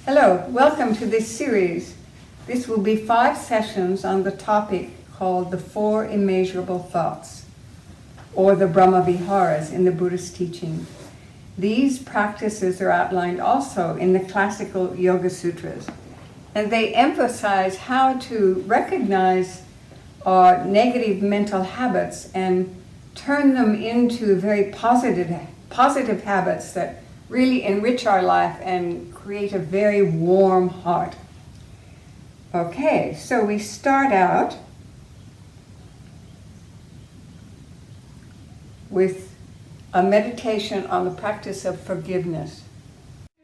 Hello, welcome to this series. This will be 5 sessions on the topic called the 4 Immeasurable Thoughts, or the Brahma Viharas in the Buddhist teaching. These practices are outlined also in the classical Yoga Sutras, and they emphasize how to recognize our negative mental habits and turn them into very positive habits that really enrich our life and create a very warm heart. Okay, so we start out with a meditation on the practice of forgiveness.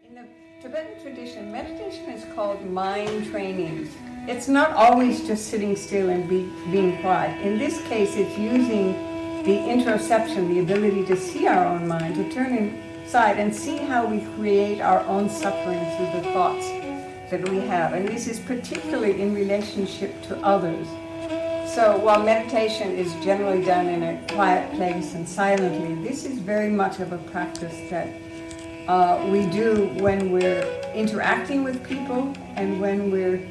In the Tibetan tradition, meditation is called mind training. It's not always just sitting still and being quiet. In this case, it's using the interoception, the ability to see our own mind, to turn inside and see how we create our own suffering through the thoughts that we have. And this is particularly in relationship to others. So while meditation is generally done in a quiet place and silently, this is very much of a practice that we do when we're interacting with people and when we're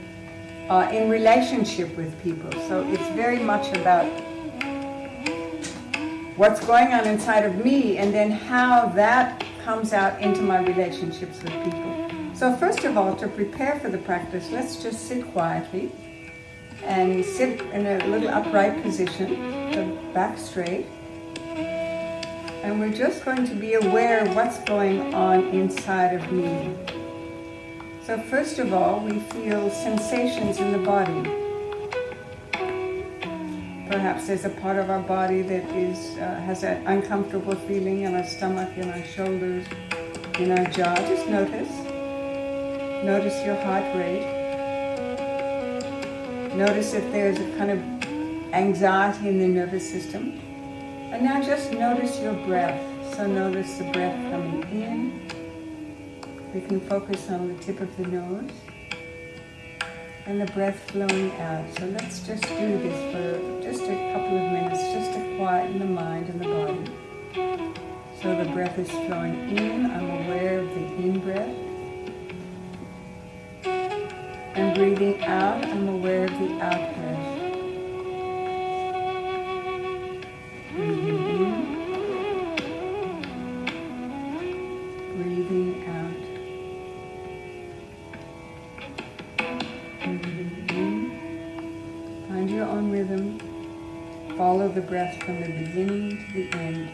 in relationship with people. So it's very much about what's going on inside of me and then how that comes out into my relationships with people. So first of all, to prepare for the practice, let's just sit quietly and sit in a little upright position, the back straight. And we're just going to be aware of what's going on inside of me. So first of all, we feel sensations in the body. Perhaps there's a part of our body that has an uncomfortable feeling in our stomach, in our shoulders, in our jaw. Just notice. Notice your heart rate. Notice if there's a kind of anxiety in the nervous system. And now just notice your breath. So notice the breath coming in. We can focus on the tip of the nose. And the breath flowing out. So let's just do this for just a couple of minutes, just to quieten the mind and the body. So the breath is flowing in. I'm aware of the in-breath. And breathing out, I'm aware of the out-breath. Breathing in. Breathing out. Find your own rhythm. Follow the breath from the beginning to the end.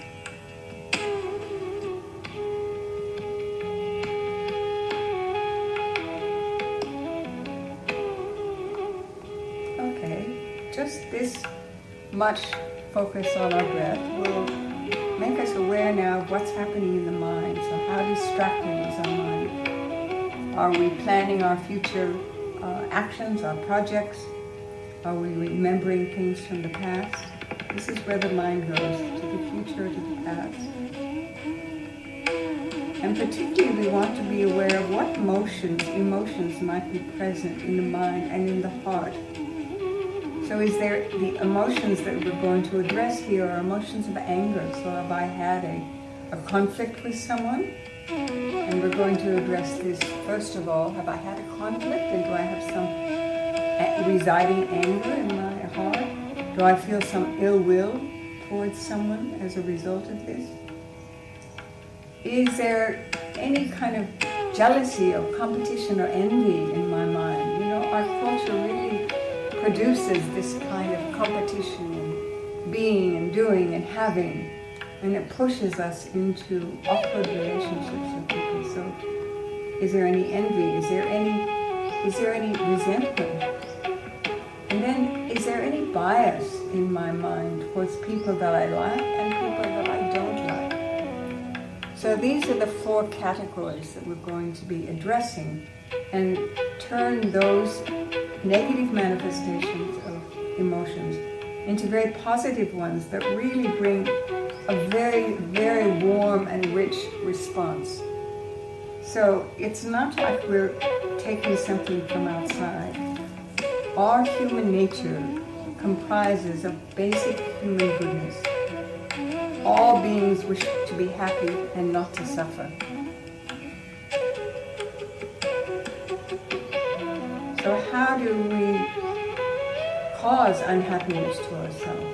Okay, just this much focus on our breath will make us aware now of what's happening in the mind. So how distracted is our mind? Are we planning our future actions, our projects? Are we remembering things from the past? This is where the mind goes, to the future, to the past. And particularly we want to be aware of what emotions might be present in the mind and in the heart. So is there the emotions that we're going to address here are emotions of anger. So have I had a conflict with someone? And we're going to address this first of all. Have I had a conflict, and do I have some residing anger in my heart? Do I feel some ill will towards someone as a result of this? Is there any kind of jealousy or competition or envy in my mind? You know, our culture really produces this kind of competition and being and doing and having, and it pushes us into awkward relationships with people. So is there any envy? Is there any resentment? And then, is there any bias in my mind towards people that I like and people that I don't like? So these are the 4 categories that we're going to be addressing, and turn those negative manifestations of emotions into very positive ones that really bring a very, very warm and rich response. So it's not like we're taking something from outside. Our human nature comprises of basic human goodness. All beings wish to be happy and not to suffer. So how do we cause unhappiness to ourselves?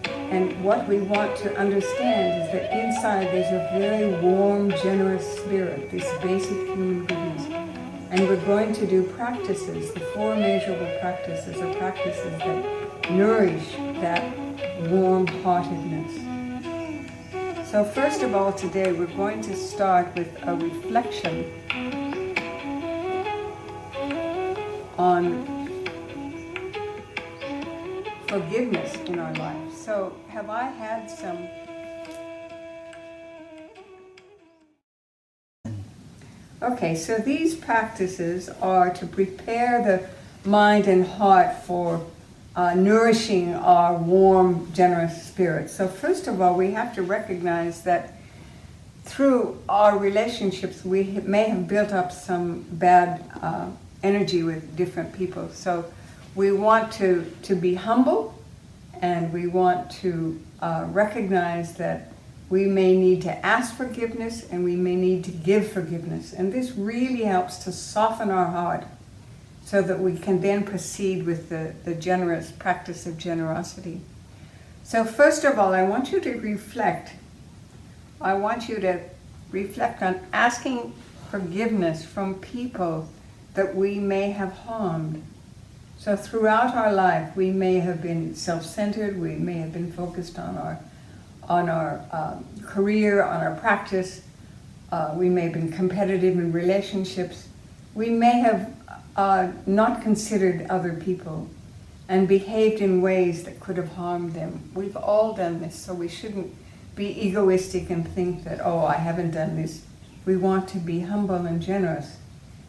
And what we want to understand is that inside there's a very warm, generous spirit, this basic human goodness. And we're going to do practices, the 4 measurable practices are practices that nourish that warm-heartedness. So first of all today we're going to start with a reflection on forgiveness in our life. So have I had some... Okay, so these practices are to prepare the mind and heart for nourishing our warm, generous spirit. So first of all, we have to recognize that through our relationships, we may have built up some bad energy with different people. So we want to be humble, and we want to recognize that we may need to ask forgiveness and we may need to give forgiveness. And this really helps to soften our heart so that we can then proceed with the generous practice of generosity. So first of all, I want you to reflect. I want you to reflect on asking forgiveness from people that we may have harmed. So throughout our life, we may have been self-centered, we may have been focused on our career, on our practice, we may have been competitive in relationships, we may have not considered other people and behaved in ways that could have harmed them. We've all done this, so we shouldn't be egoistic and think that, oh, I haven't done this. We want to be humble and generous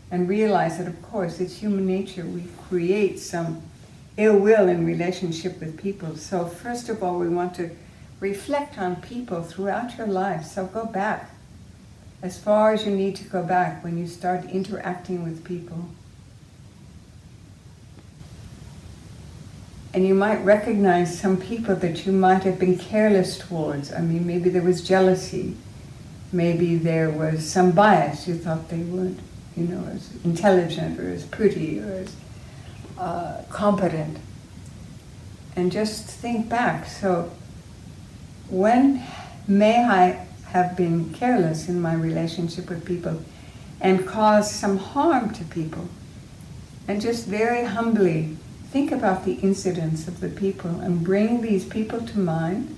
and realize that, of course, it's human nature. We create some ill will in relationship with people. So first of all, we want to reflect on people throughout your life. So go back as far as you need to go back when you start interacting with people. And you might recognize some people that you might have been careless towards. I mean, maybe there was jealousy. Maybe there was some bias. You thought they weren't, as intelligent or as pretty or as competent. And just think back. So when may I have been careless in my relationship with people and caused some harm to people? And just very humbly think about the incidents of the people and bring these people to mind.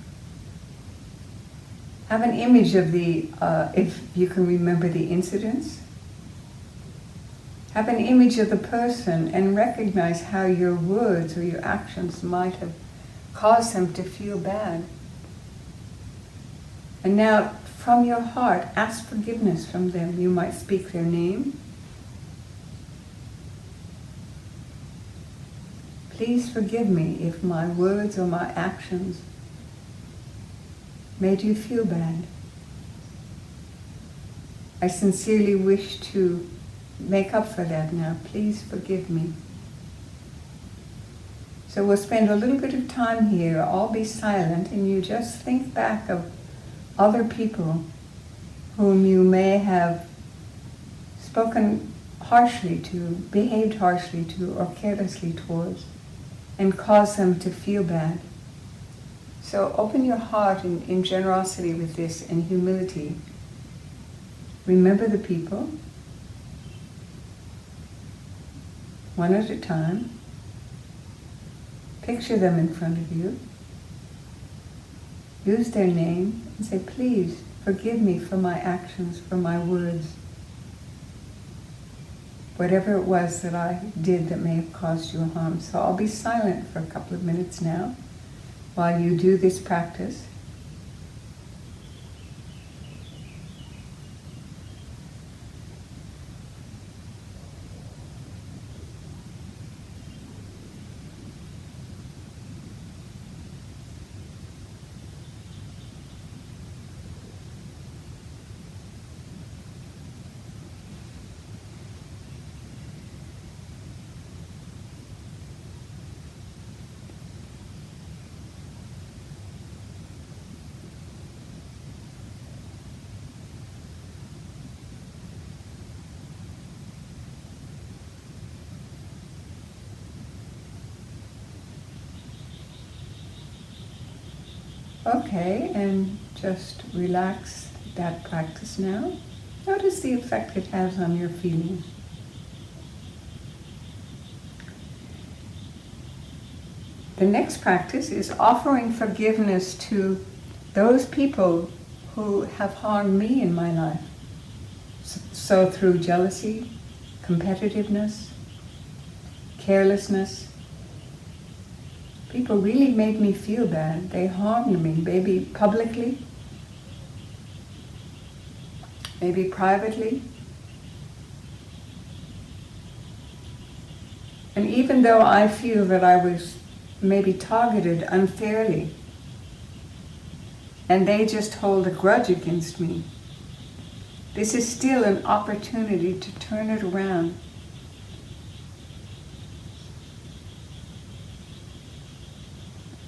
Have an image of if you can remember the incidents. Have an image of the person and recognize how your words or your actions might have caused them to feel bad. And now, from your heart, ask forgiveness from them. You might speak their name. Please forgive me if my words or my actions made you feel bad. I sincerely wish to make up for that now. Please forgive me. So we'll spend a little bit of time here. I'll be silent and you just think back of other people whom you may have spoken harshly to, behaved harshly to, or carelessly towards, and caused them to feel bad. So open your heart in generosity with this and humility. Remember the people, one at a time. Picture them in front of you. Use their name and say, please forgive me for my actions, for my words. Whatever it was that I did that may have caused you harm. So I'll be silent for a couple of minutes now while you do this practice. Okay, and just relax that practice now. Notice the effect it has on your feelings. The next practice is offering forgiveness to those people who have harmed me in my life. So through jealousy, competitiveness, carelessness, people really made me feel bad. They harmed me, maybe publicly, maybe privately. And even though I feel that I was maybe targeted unfairly, and they just hold a grudge against me, this is still an opportunity to turn it around.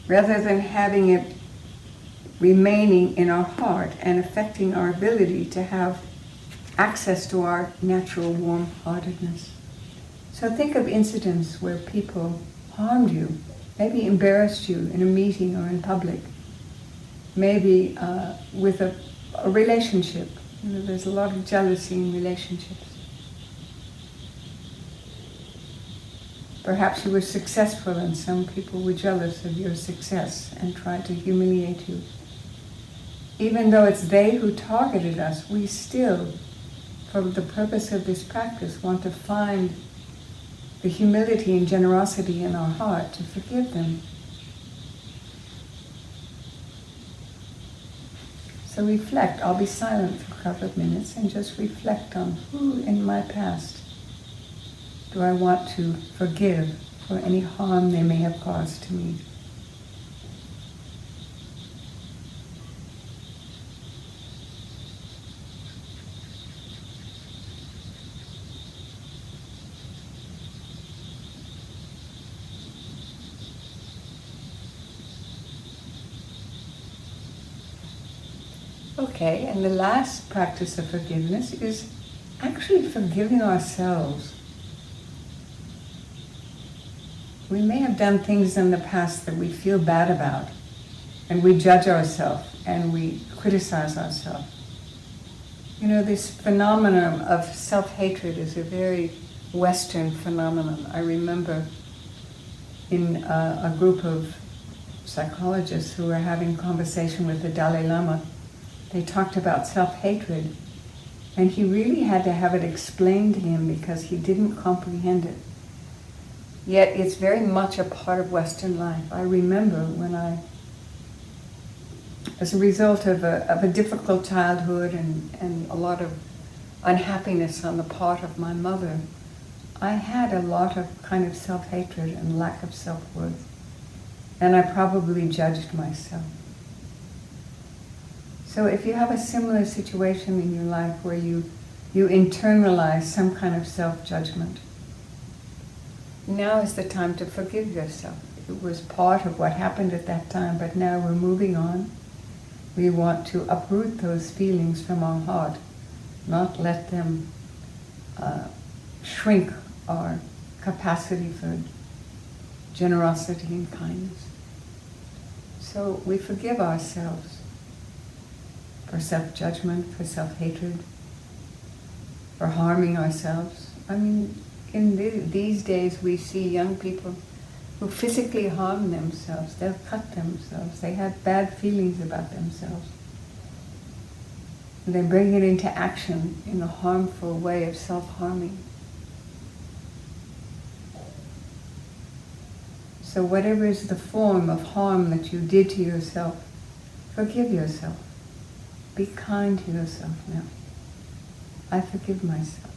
Rather than having it remaining in our heart and affecting our ability to have access to our natural warm-heartedness. So think of incidents where people harmed you, maybe embarrassed you in a meeting or in public, maybe with a relationship. You know, there's a lot of jealousy in relationships. Perhaps you were successful and some people were jealous of your success and tried to humiliate you. Even though it's they who targeted us, we still, for the purpose of this practice, want to find the humility and generosity in our heart to forgive them. So reflect. I'll be silent for a couple of minutes and just reflect on who in my past do I want to forgive for any harm they may have caused to me. Okay, and the last practice of forgiveness is actually forgiving ourselves. We may have done things in the past that we feel bad about, and we judge ourselves and we criticize ourselves. You know, this phenomenon of self-hatred is a very Western phenomenon. I remember in a group of psychologists who were having a conversation with the Dalai Lama, they talked about self-hatred, and he really had to have it explained to him because he didn't comprehend it. Yet it's very much a part of Western life. I remember when as a result of a difficult childhood and a lot of unhappiness on the part of my mother, I had a lot of kind of self-hatred and lack of self-worth. And I probably judged myself. So if you have a similar situation in your life where you internalize some kind of self-judgment, now is the time to forgive yourself. It was part of what happened at that time, but now we're moving on. We want to uproot those feelings from our heart, not let them shrink our capacity for generosity and kindness. So we forgive ourselves for self-judgment, for self-hatred, for harming ourselves. I mean, in these days we see young people who physically harm themselves. They'll cut themselves. They have bad feelings about themselves. And they bring it into action in a harmful way of self-harming. So whatever is the form of harm that you did to yourself, forgive yourself. Be kind to yourself now. I forgive myself.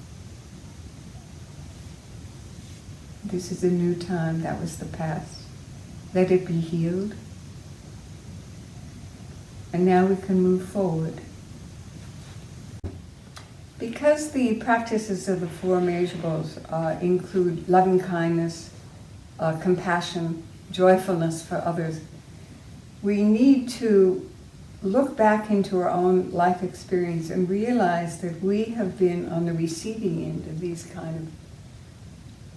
This is a new time. That was the past. Let it be healed. And now we can move forward. Because the practices of the Four Immeasurables include loving kindness, compassion, joyfulness for others, we need to look back into our own life experience and realize that we have been on the receiving end of these kind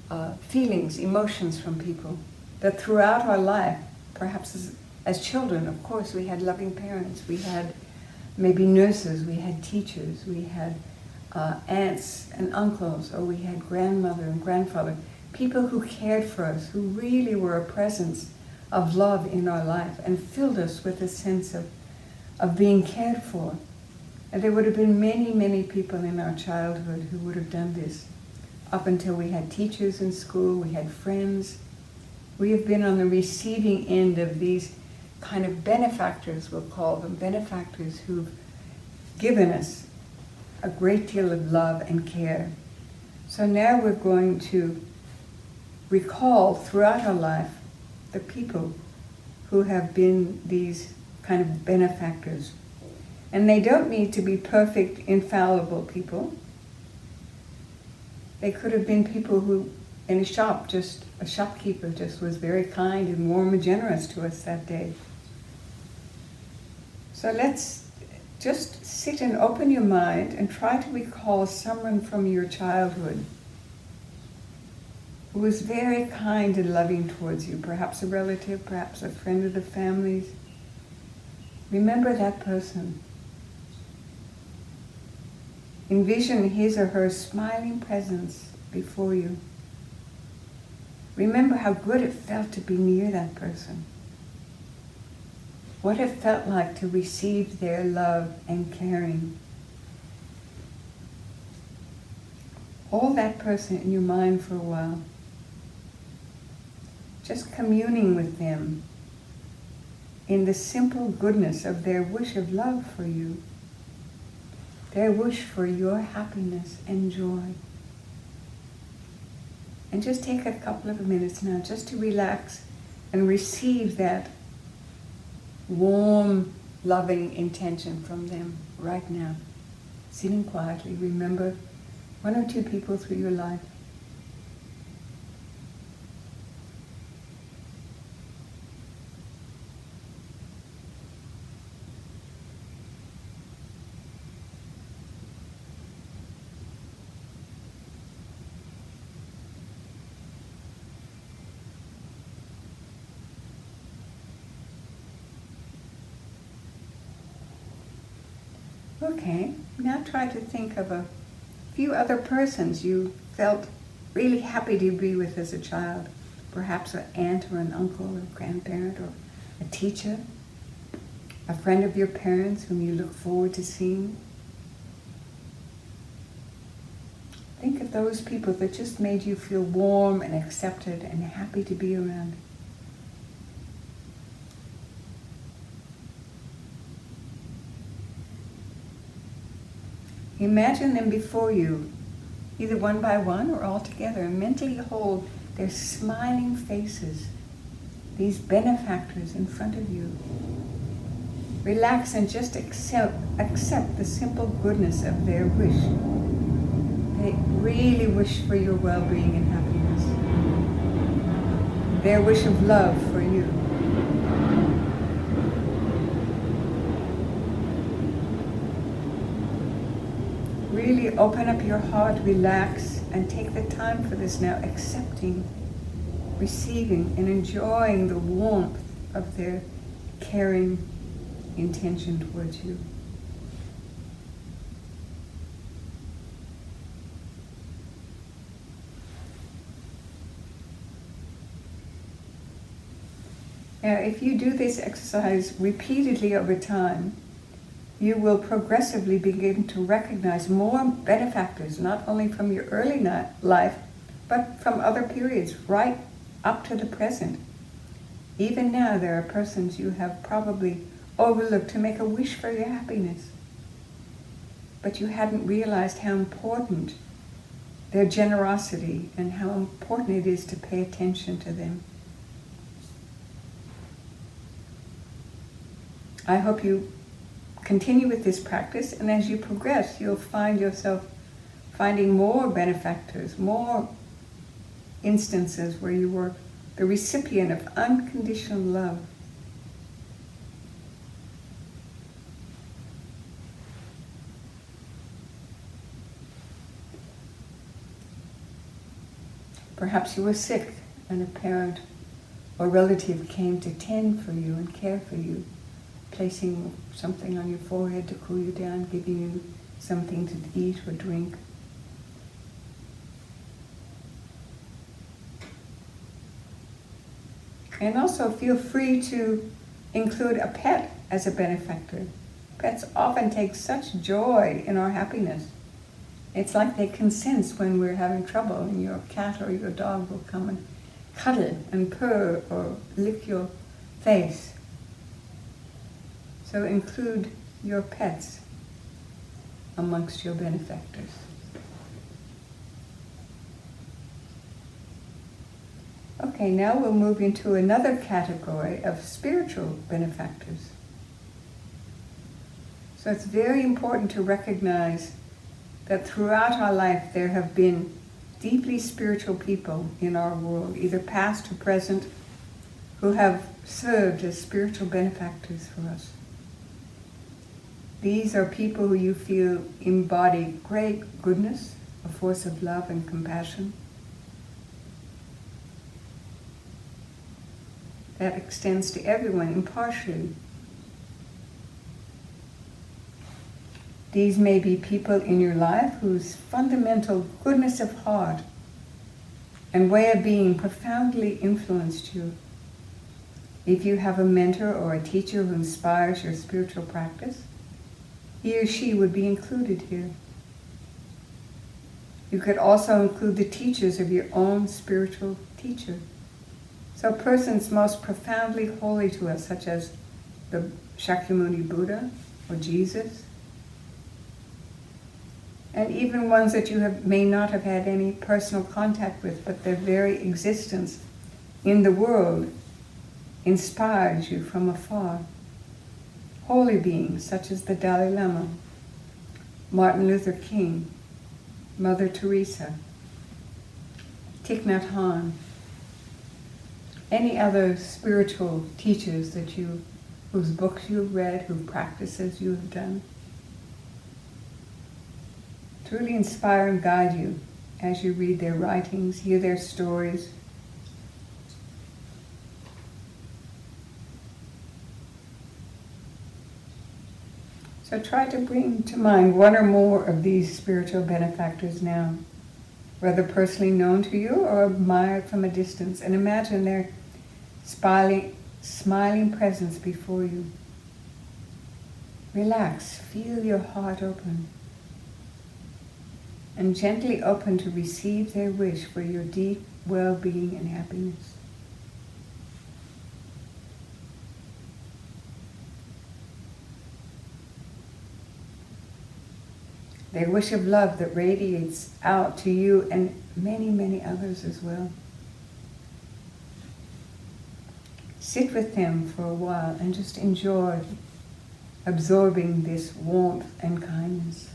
of feelings, emotions from people, that throughout our life, perhaps As children, of course, we had loving parents. We had maybe nurses, we had teachers, we had aunts and uncles, or we had grandmother and grandfather, people who cared for us, who really were a presence of love in our life and filled us with a sense of being cared for. And there would have been many, many people in our childhood who would have done this. Up until we had teachers in school, we had friends. We have been on the receiving end of these kind of benefactors, we'll call them, benefactors who've given us a great deal of love and care. So now we're going to recall throughout our life the people who have been these kind of benefactors. And they don't need to be perfect, infallible people. They could have been people who, in a shop, just a shopkeeper just was very kind and warm and generous to us that day. So let's just sit and open your mind and try to recall someone from your childhood who was very kind and loving towards you, perhaps a relative, perhaps a friend of the family's. Remember that person. Envision his or her smiling presence before you. Remember how good it felt to be near that person. What it felt like to receive their love and caring. Hold that person in your mind for a while. Just communing with them in the simple goodness of their wish of love for you. Their wish for your happiness and joy. And just take a couple of minutes now just to relax and receive that warm, loving intention from them right now. Sitting quietly, remember one or two people through your life. Okay, now try to think of a few other persons you felt really happy to be with as a child. Perhaps an aunt or an uncle or a grandparent or a teacher, a friend of your parents whom you look forward to seeing. Think of those people that just made you feel warm and accepted and happy to be around. Imagine them before you, either one by one or all together, and mentally hold their smiling faces, these benefactors in front of you. Relax and just accept the simple goodness of their wish. They really wish for your well-being and happiness. Their wish of love for you. Really open up your heart, relax, and take the time for this now, accepting, receiving, and enjoying the warmth of their caring intention towards you. Now, if you do this exercise repeatedly over time, you will progressively begin to recognize more benefactors, not only from your early life, but from other periods, right up to the present. Even now, there are persons you have probably overlooked to make a wish for your happiness. But you hadn't realized how important their generosity and how important it is to pay attention to them. I hope you continue with this practice, and as you progress, you'll find yourself finding more benefactors, more instances where you were the recipient of unconditional love. Perhaps you were sick and a parent or relative came to tend for you and care for you, placing something on your forehead to cool you down, giving you something to eat or drink. And also feel free to include a pet as a benefactor. Pets often take such joy in our happiness. It's like they can sense when we're having trouble, and your cat or your dog will come and cuddle and purr or lick your face. So include your pets amongst your benefactors. Okay, now we'll move into another category of spiritual benefactors. So it's very important to recognize that throughout our life there have been deeply spiritual people in our world, either past or present, who have served as spiritual benefactors for us. These are people who you feel embody great goodness, a force of love and compassion that extends to everyone impartially. These may be people in your life whose fundamental goodness of heart and way of being profoundly influenced you. If you have a mentor or a teacher who inspires your spiritual practice, he or she would be included here. You could also include the teachers of your own spiritual teacher. So persons most profoundly holy to us, such as the Shakyamuni Buddha or Jesus, and even ones that you may not have had any personal contact with, but their very existence in the world inspires you from afar. Holy beings such as the Dalai Lama, Martin Luther King, Mother Teresa, Thich Nhat Hanh, any other spiritual teachers whose books you've read, whose practices you have done, truly inspire and guide you as you read their writings, hear their stories. So try to bring to mind one or more of these spiritual benefactors now, whether personally known to you or admired from a distance, and imagine their smiling presence before you. Relax, feel your heart open, and gently open to receive their wish for your deep well-being and happiness. Their wish of love that radiates out to you and many, many others as well. Sit with them for a while and just enjoy absorbing this warmth and kindness.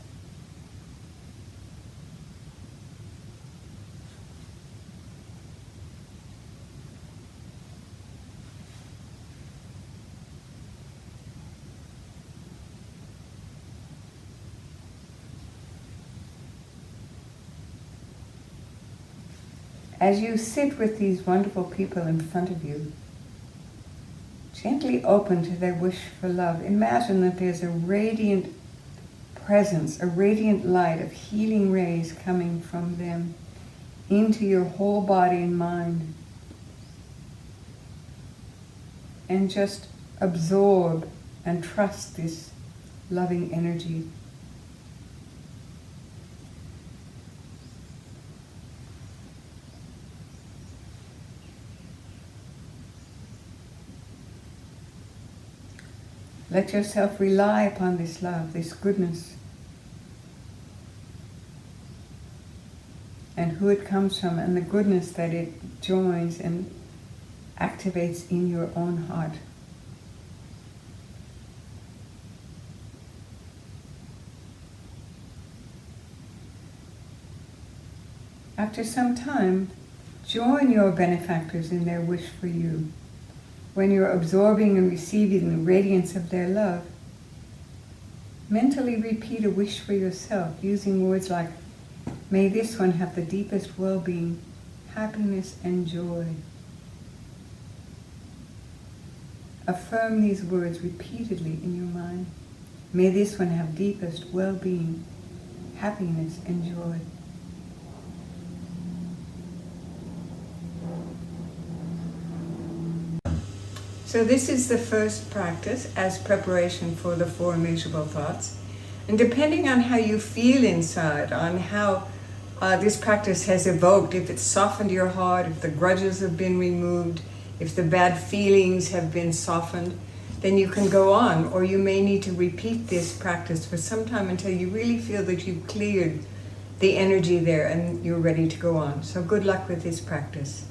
As you sit with these wonderful people in front of you, gently open to their wish for love. Imagine that there's a radiant presence, a radiant light of healing rays coming from them into your whole body and mind. And just absorb and trust this loving energy. Let yourself rely upon this love, this goodness, and who it comes from, and the goodness that it joins and activates in your own heart. After some time, join your benefactors in their wish for you. When you're absorbing and receiving the radiance of their love, mentally repeat a wish for yourself using words like, may this one have the deepest well-being, happiness and joy. Affirm these words repeatedly in your mind. May this one have deepest well-being, happiness, and joy. So this is the first practice as preparation for the 4 immeasurable thoughts. And depending on how you feel inside, on how this practice has evoked, if it's softened your heart, if the grudges have been removed, if the bad feelings have been softened, then you can go on, or you may need to repeat this practice for some time until you really feel that you've cleared the energy there and you're ready to go on. So good luck with this practice.